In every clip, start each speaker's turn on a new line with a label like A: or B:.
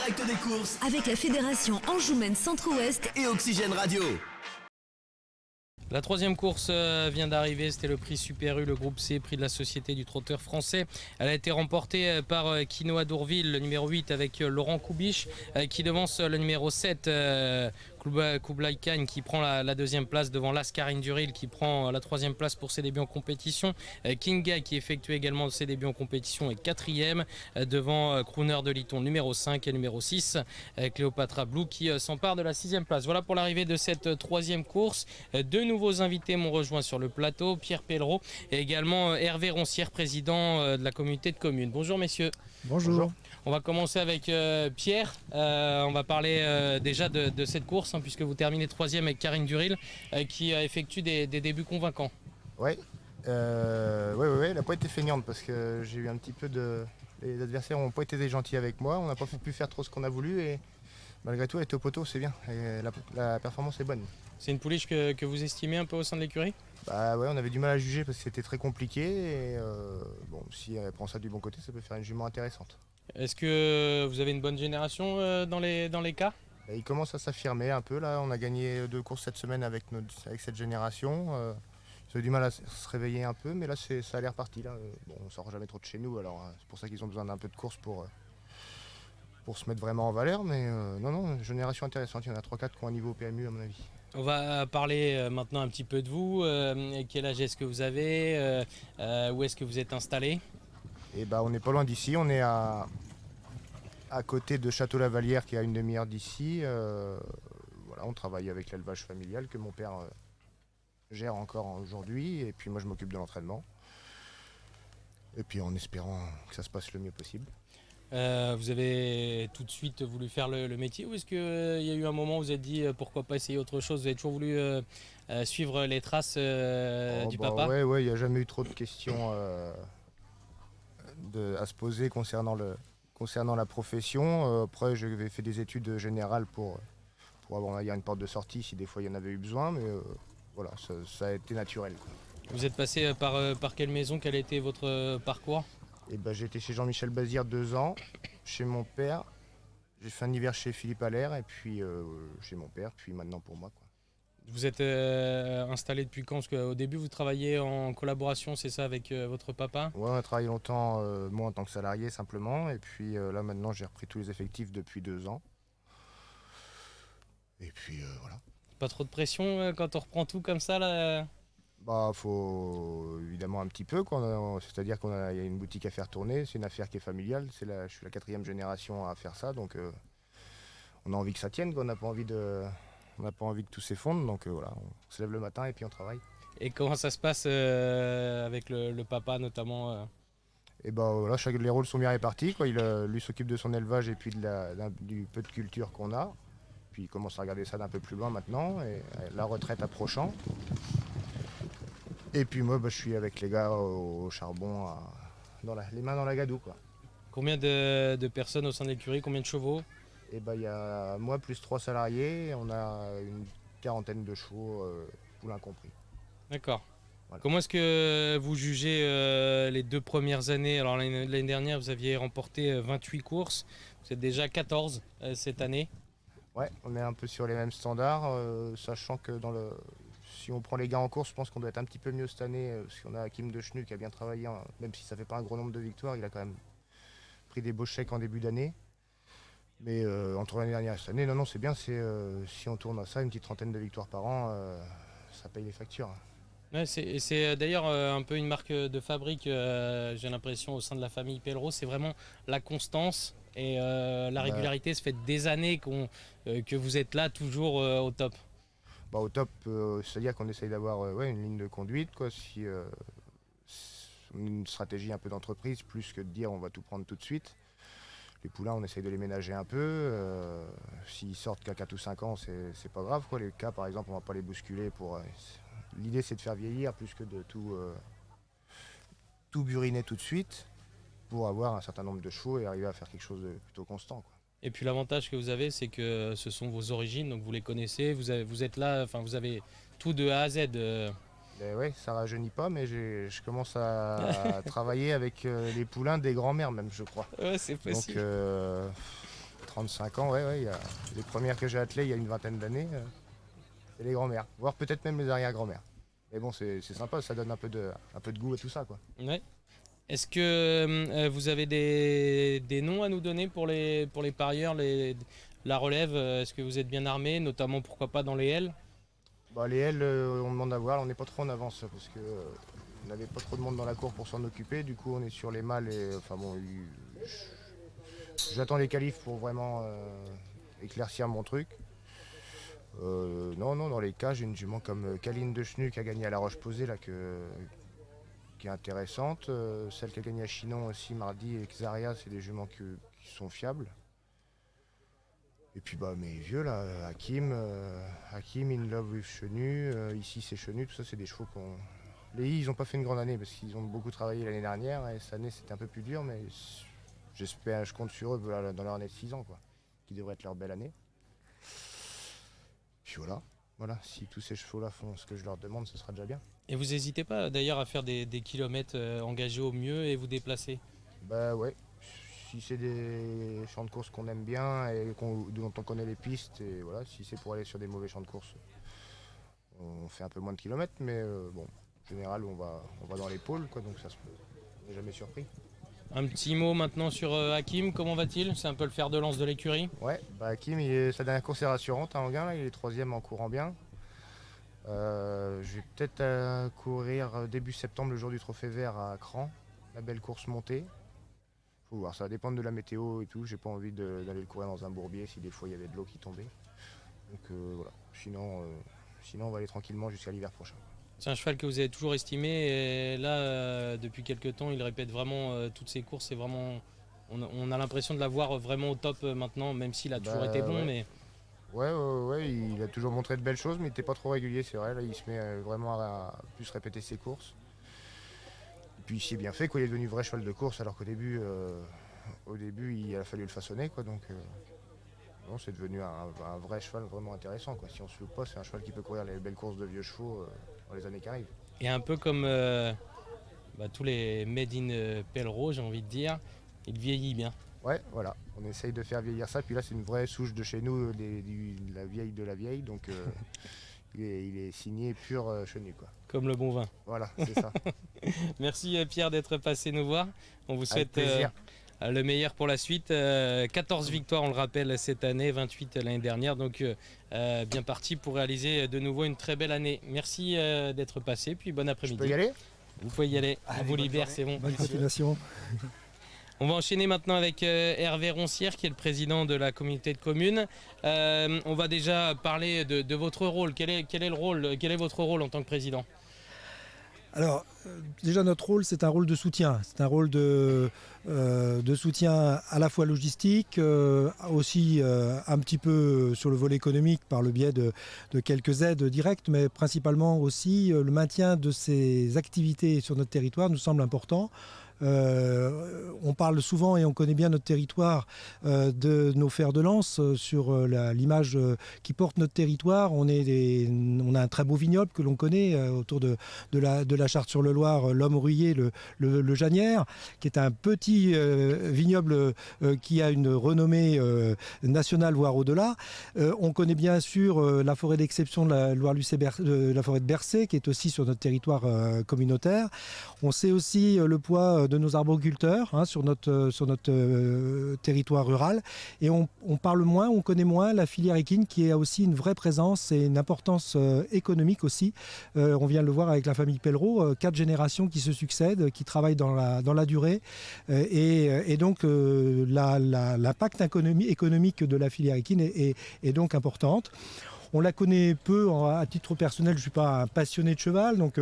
A: direct des courses
B: avec la Fédération Anjoumen Centre-Ouest
A: et Oxygène Radio.
C: La troisième course vient d'arriver, c'était le prix Super U, le groupe C, prix de la Société du Trotteur Français. Elle a été remportée par Quinoa d'Ourville, le numéro 8 avec Laurent Koubiche, qui devance le numéro 7, Kublai Khan, qui prend la deuxième place devant Lascarine Duril, qui prend la troisième place pour ses débuts en compétition. King Guy, qui effectue également ses débuts en compétition, est quatrième devant Crooner de Liton, numéro 5 et numéro 6, Cléopatra Blue, qui s'empare de la sixième place. Voilà pour l'arrivée de cette troisième course. Deux nouveaux invités m'ont rejoint sur le plateau, Pierre Pellereau et également Hervé Roncière, président de la communauté de communes. Bonjour messieurs.
D: Bonjour.
C: On va commencer avec Pierre. On va parler déjà de cette course, puisque vous terminez troisième avec Karine Duril, qui effectue des débuts convaincants.
D: Oui, elle n'a pas été feignante parce que j'ai eu un petit peu de... Les adversaires n'ont pas été des gentils avec moi, on n'a pas pu faire trop ce qu'on a voulu et malgré tout elle était au poteau, c'est bien, et la performance est bonne.
C: C'est une pouliche que vous estimez un peu au sein de l'écurie ?
D: Bah ouais, on avait du mal à juger parce que c'était très compliqué et si elle prend ça du bon côté, ça peut faire une jument intéressante.
C: Est-ce que vous avez une bonne génération dans les cas ?
D: Il commence à s'affirmer un peu là, on a gagné 2 courses cette semaine avec cette génération. Ils ont eu du mal à se réveiller un peu, mais là ça a l'air parti. Là. On ne sort jamais trop de chez nous, alors c'est pour ça qu'ils ont besoin d'un peu de course pour se mettre vraiment en valeur. Mais non, génération intéressante, il y en a 3-4 qui ont un niveau PMU à mon avis.
C: On va parler maintenant un petit peu de vous. Quel âge est-ce que vous avez ? Où est-ce que vous êtes installé ?
D: Et on n'est pas loin d'ici, on est à côté de Château-Lavalière qui est à une demi-heure d'ici. On travaille avec l'élevage familial que mon père gère encore aujourd'hui et puis moi je m'occupe de l'entraînement. Et puis en espérant que ça se passe le mieux possible.
C: Vous avez tout de suite voulu faire le métier ou est-ce qu'il y a eu un moment où vous vous êtes dit pourquoi pas essayer autre chose ? Vous avez toujours voulu suivre les traces du papa ?
D: Ouais, il n'y a jamais eu trop de questions à se poser concernant la profession. Après, j'avais fait des études générales pour avoir une porte de sortie si des fois il y en avait eu besoin, mais ça a été naturel, quoi.
C: Vous êtes passé par quelle maison ? Quel a été votre parcours ?
D: J'ai été chez Jean-Michel Bazir 2 ans, chez mon père. J'ai fait un hiver chez Philippe Allaire et puis chez mon père, puis maintenant pour moi, quoi.
C: Vous êtes installé depuis quand ? Parce qu'au début, vous travailliez en collaboration, c'est ça, avec votre papa ?
D: Ouais, on a travaillé longtemps, moi en tant que salarié simplement. Et puis là maintenant, j'ai repris tous les effectifs depuis 2 ans. Et puis voilà.
C: Pas trop de pression quand on reprend tout comme ça là ?
D: Faut évidemment un petit peu, quoi. C'est-à-dire qu'il y a une boutique à faire tourner, c'est une affaire qui est familiale. Je suis la 4e génération à faire ça, donc on a envie que ça tienne, quoi. On n'a pas envie que tout s'effondre, donc voilà, on se lève le matin et puis on travaille.
C: Et comment ça se passe avec le papa notamment
D: Et les rôles sont bien répartis, quoi. Lui s'occupe de son élevage et puis du peu de culture qu'on a. Puis il commence à regarder ça d'un peu plus loin maintenant, et la retraite approchant. Et puis moi, je suis avec les gars au charbon, les mains dans la gadoue, quoi.
C: Combien de personnes au sein de l'écurie ? Combien de chevaux ?
D: Et il y a moi plus 3 salariés, on a une 40aine de chevaux, poulains compris.
C: D'accord.
D: Voilà.
C: Comment est-ce que vous jugez les 2 premières années ? Alors l'année dernière, vous aviez remporté 28 courses, vous êtes déjà 14 cette année.
D: Ouais, on est un peu sur les mêmes standards, sachant que si on prend les gars en course, je pense qu'on doit être un petit peu mieux cette année, parce qu'on a Hakim de Chenu qui a bien travaillé, même si ça fait pas un gros nombre de victoires, il a quand même pris des beaux chèques en début d'année. Mais entre l'année dernière et cette année, non, c'est bien, si on tourne à ça, une petite trentaine de victoires par an, ça paye les factures.
C: Ouais, c'est d'ailleurs un peu une marque de fabrique, j'ai l'impression, au sein de la famille Pellereau, c'est vraiment la constance et la régularité. Ça fait des années que vous êtes là toujours au top.
D: Au top, c'est-à-dire qu'on essaye d'avoir une ligne de conduite, quoi. Une stratégie un peu d'entreprise, plus que de dire on va tout prendre tout de suite. Les poulains, on essaye de les ménager un peu. S'ils sortent qu'à 4 ou 5 ans, c'est pas grave, quoi. Les cas, par exemple, on va pas les bousculer pour... L'idée, c'est de faire vieillir plus que de tout buriner tout de suite pour avoir un certain nombre de chevaux et arriver à faire quelque chose de plutôt constant, quoi.
C: Et puis l'avantage que vous avez, c'est que ce sont vos origines, donc vous les connaissez, vous êtes là, vous avez tout de A à Z.
D: Oui, ça rajeunit pas, mais je commence à travailler avec les poulains des grands-mères même, je crois.
C: Ouais, c'est possible.
D: Donc 35 ans, ouais, les premières que j'ai attelées il y a une vingtaine d'années, c'est les grands-mères, voire peut-être même les arrière-grands-mères. Mais bon, c'est sympa, ça donne un peu de goût à tout ça, quoi.
C: Ouais. Est-ce que vous avez des noms à nous donner pour les parieurs, la relève? Est-ce que vous êtes bien armés, notamment pourquoi pas dans les L?
D: Bah, les L, on demande à voir, on n'est pas trop en avance parce que on n'avait pas trop de monde dans la cour pour s'en occuper. Du coup, on est sur les mâles et enfin bon, j'attends les qualifs pour vraiment éclaircir mon truc. Non, dans les cas, j'ai une jument comme Caline de Chenu qui a gagné à La Roche-Posay là, qui est intéressante. Celle qui a gagné à Chinon aussi mardi et Xaria, c'est des juments qui sont fiables. Et puis bah mes vieux là, Hakim, In Love with Chenu, ici c'est Chenu, tout ça c'est des chevaux qu'on. Les I ils n'ont pas fait une grande année parce qu'ils ont beaucoup travaillé l'année dernière et cette année c'était un peu plus dur, mais j'espère, je compte sur eux dans leur année de 6 ans quoi, qui devrait être leur belle année. Puis voilà, si tous ces chevaux là font ce que je leur demande, ce sera déjà bien.
C: Et vous n'hésitez pas d'ailleurs à faire des kilomètres engagés au mieux et vous déplacer?
D: Bah ouais. Si c'est des champs de course qu'on aime bien et dont on connaît les pistes, et voilà, si c'est pour aller sur des mauvais champs de course, on fait un peu moins de kilomètres, mais bon, en général on va dans les pôles, quoi, donc on n'est jamais surpris.
C: Un petit mot maintenant sur Hakim, comment va-t-il? C'est un peu le fer de lance de l'écurie.
D: Ouais, bah Hakim, sa dernière course est rassurante à Enghien, il est 3e en courant bien. Je vais peut-être courir début septembre, le jour du Trophée Vert à Cran, la belle course montée. Faut voir, ça va dépendre de la météo et tout. J'ai pas envie d'aller le courir dans un bourbier si des fois il y avait de l'eau qui tombait. Donc voilà. Sinon on va aller tranquillement jusqu'à l'hiver prochain.
C: C'est un cheval que vous avez toujours estimé et là depuis quelques temps il répète vraiment toutes ses courses. C'est vraiment, on a l'impression de l'avoir vraiment au top maintenant, même s'il a toujours été bon.
D: Ouais.
C: Mais
D: Ouais, il a toujours montré de belles choses, mais il n'était pas trop régulier, c'est vrai. Là, il se met vraiment à plus répéter ses courses. Et puis il s'est bien fait, quoi. Il est devenu vrai cheval de course, alors qu'au début, il a fallu le façonner, quoi. Donc non, c'est devenu un vrai cheval vraiment intéressant, quoi. Si on se loupe pas, c'est un cheval qui peut courir les belles courses de vieux chevaux dans les années qui arrivent.
C: et un peu comme tous les Made in Pellereau, j'ai envie de dire, il vieillit bien.
D: Ouais, voilà, on essaye de faire vieillir ça. Puis là, c'est une vraie souche de chez nous, la vieille de la vieille. Donc, il est signé pur Chenu, quoi.
C: Comme le bon vin.
D: Voilà, c'est ça.
C: Merci Pierre d'être passé nous voir. On vous souhaite le meilleur pour la suite. 14 victoires, on le rappelle, cette année, 28 l'année dernière. Donc, bien parti pour réaliser de nouveau une très belle année. Merci d'être passé, puis bon après-midi.
D: Je peux y aller ?
C: Vous pouvez y aller.
A: Allez,
C: On vous libère,
A: journée.
C: c'est bon.
A: Bonne continuation.
C: On va enchaîner maintenant avec Hervé Roncière, qui est le président de la communauté de communes. On va déjà parler de votre rôle. Quel est votre rôle en tant que président?
A: Alors, déjà notre rôle, c'est un rôle de soutien. C'est un rôle de soutien à la fois logistique, aussi un petit peu sur le volet économique par le biais de quelques aides directes, mais principalement aussi le maintien de ces activités sur notre territoire nous semble important. On parle souvent et on connaît bien notre territoire de nos fers de lance sur l'image qui porte notre territoire. On a un très beau vignoble que l'on connaît autour de la Charte-sur-le-Loir, l'Homme Rouillé, le Janière, qui est un petit vignoble qui a une renommée nationale, voire au-delà. On connaît bien sûr la forêt d'exception de la la forêt de Bercé, qui est aussi sur notre territoire communautaire. On sait aussi le poids de nos arboriculteurs sur notre territoire rural. Et on parle moins, on connaît moins la filière équine qui a aussi une vraie présence et une importance économique aussi. On vient de le voir avec la famille Pellereau, 4 générations qui se succèdent, qui travaillent dans la durée. Et donc l'impact économique de la filière équine est donc importante. On la connaît peu, à titre personnel, je ne suis pas un passionné de cheval, donc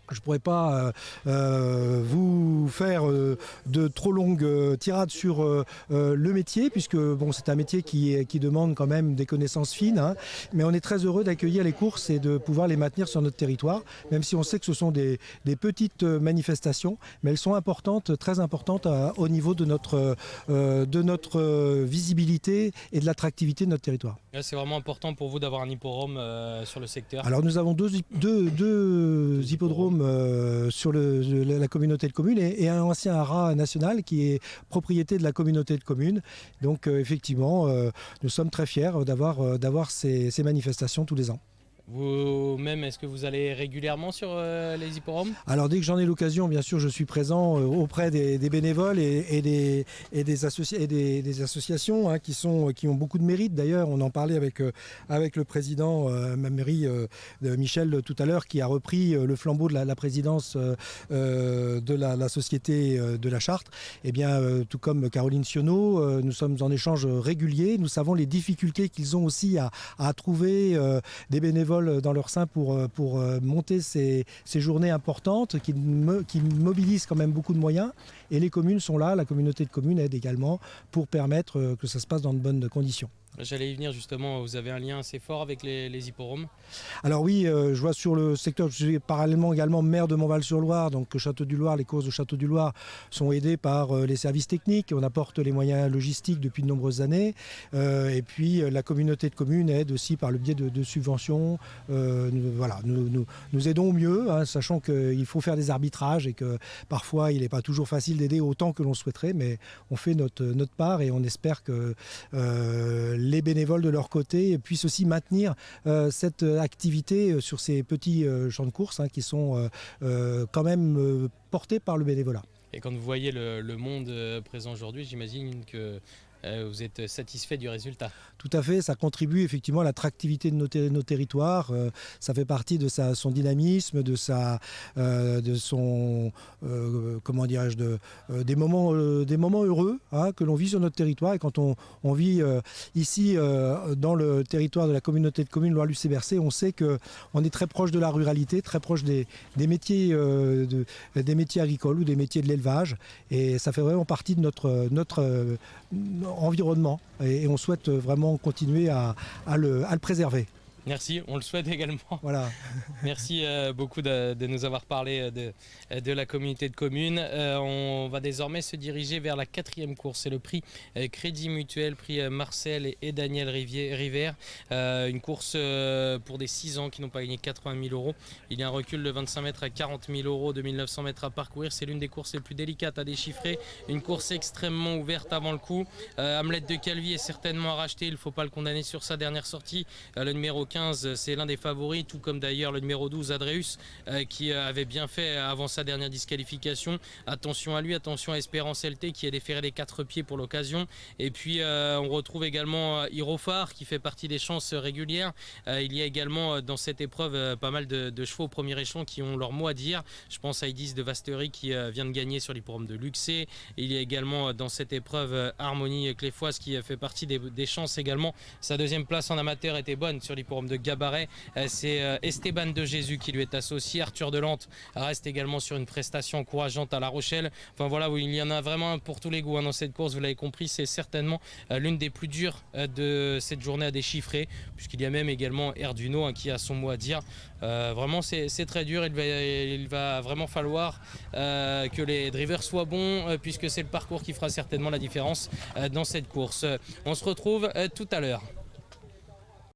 A: je ne pourrais pas vous faire de trop longues tirades sur le métier, puisque bon, c'est un métier qui demande quand même des connaissances fines, hein, mais on est très heureux d'accueillir les courses et de pouvoir les maintenir sur notre territoire, même si on sait que ce sont des petites manifestations, mais elles sont importantes, très importantes au niveau de notre visibilité et de l'attractivité de notre territoire.
C: Là, c'est vraiment important pour vous d'avoir un hippodrome sur le secteur.
A: Alors nous avons deux hippodromes normes sur la communauté de communes et un ancien ARA national qui est propriété de la communauté de communes. Donc effectivement, nous sommes très fiers d'avoir ces manifestations tous les ans.
C: Vous-même, est-ce que vous allez régulièrement sur les hipporums?
A: Alors dès que j'en ai l'occasion, bien sûr, je suis présent auprès des bénévoles et des associations hein, qui ont beaucoup de mérite. D'ailleurs, on en parlait avec le président ma mairie de Michel tout à l'heure, qui a repris le flambeau de la présidence de la société de la Charte. Eh bien, tout comme Caroline Sionneau, nous sommes en échange régulier. Nous savons les difficultés qu'ils ont aussi à trouver des bénévoles dans leur sein pour monter ces journées importantes qui mobilisent quand même beaucoup de moyens. Et les communes sont là, la communauté de communes aide également pour permettre que ça se passe dans de bonnes conditions.
C: J'allais y venir justement, vous avez un lien assez fort avec les hipporums?
A: Alors oui, je vois sur le secteur, je suis parallèlement également maire de Montval-sur-Loire, donc Château-du-Loir, les courses de Château-du-Loir sont aidées par les services techniques, on apporte les moyens logistiques depuis de nombreuses années, et puis la communauté de communes aide aussi par le biais de subventions. Voilà, nous aidons au mieux, hein, sachant qu'il faut faire des arbitrages et que parfois il n'est pas toujours facile d'aider autant que l'on souhaiterait, mais on fait notre part et on espère que les bénévoles de leur côté puissent aussi maintenir cette activité sur ces petits champs de course hein, qui sont quand même portés par le bénévolat.
C: Et quand vous voyez le monde présent aujourd'hui, j'imagine que vous êtes satisfait du résultat?
A: Tout à fait, ça contribue effectivement à l'attractivité de nos territoires, ça fait partie de son dynamisme, de son comment dirais-je, des moments heureux hein, que l'on vit sur notre territoire. Et quand on vit ici dans le territoire de la communauté de communes Loire-Luce-et-Bercé, on sait qu'on est très proche de la ruralité, très proche des métiers agricoles ou des métiers de l'élevage, et ça fait vraiment partie de notre environnement et on souhaite vraiment continuer à le préserver.
C: Merci, on le souhaite également.
A: Voilà.
C: Merci beaucoup de nous avoir parlé de la communauté de communes. On va désormais se diriger vers la 4e course. C'est le prix Crédit Mutuel, prix Marcel et Daniel River. Une course pour des 6 ans qui n'ont pas gagné 80 000 €. Il y a un recul de 25 mètres à 40 000 €, 2900 mètres à parcourir. C'est l'une des courses les plus délicates à déchiffrer. Une course extrêmement ouverte avant le coup. Hamlet de Calvi est certainement à racheter. Il ne faut pas le condamner sur sa dernière sortie. Le numéro 15, c'est l'un des favoris, tout comme d'ailleurs le numéro 12, Adreus, qui avait bien fait avant sa dernière disqualification. Attention à lui, attention à Espérance LT qui a déféré les 4 pieds pour l'occasion. Et puis on retrouve également Hirofar qui fait partie des chances régulières. Il y a également dans cette épreuve pas mal de chevaux au premier échelon qui ont leur mot à dire. Je pense à Idis de Vastery qui vient de gagner sur l'hippodrome de Luxé. Il y a également dans cette épreuve Harmonie Cléfoise qui fait partie des chances également. Sa deuxième place en amateur était bonne sur l'hippodrome de Gabaret. C'est Esteban de Jésus qui lui est associé. Arthur Delante reste également sur une prestation encourageante à La Rochelle. Enfin voilà, il y en a vraiment pour tous les goûts hein, dans cette course. Vous l'avez compris, c'est certainement l'une des plus dures de cette journée à déchiffrer, puisqu'il y a même également Erduno hein, qui a son mot à dire. Vraiment c'est très dur. Il va vraiment falloir que les drivers soient bons, puisque c'est le parcours qui fera certainement la différence dans cette course. On se retrouve tout à l'heure.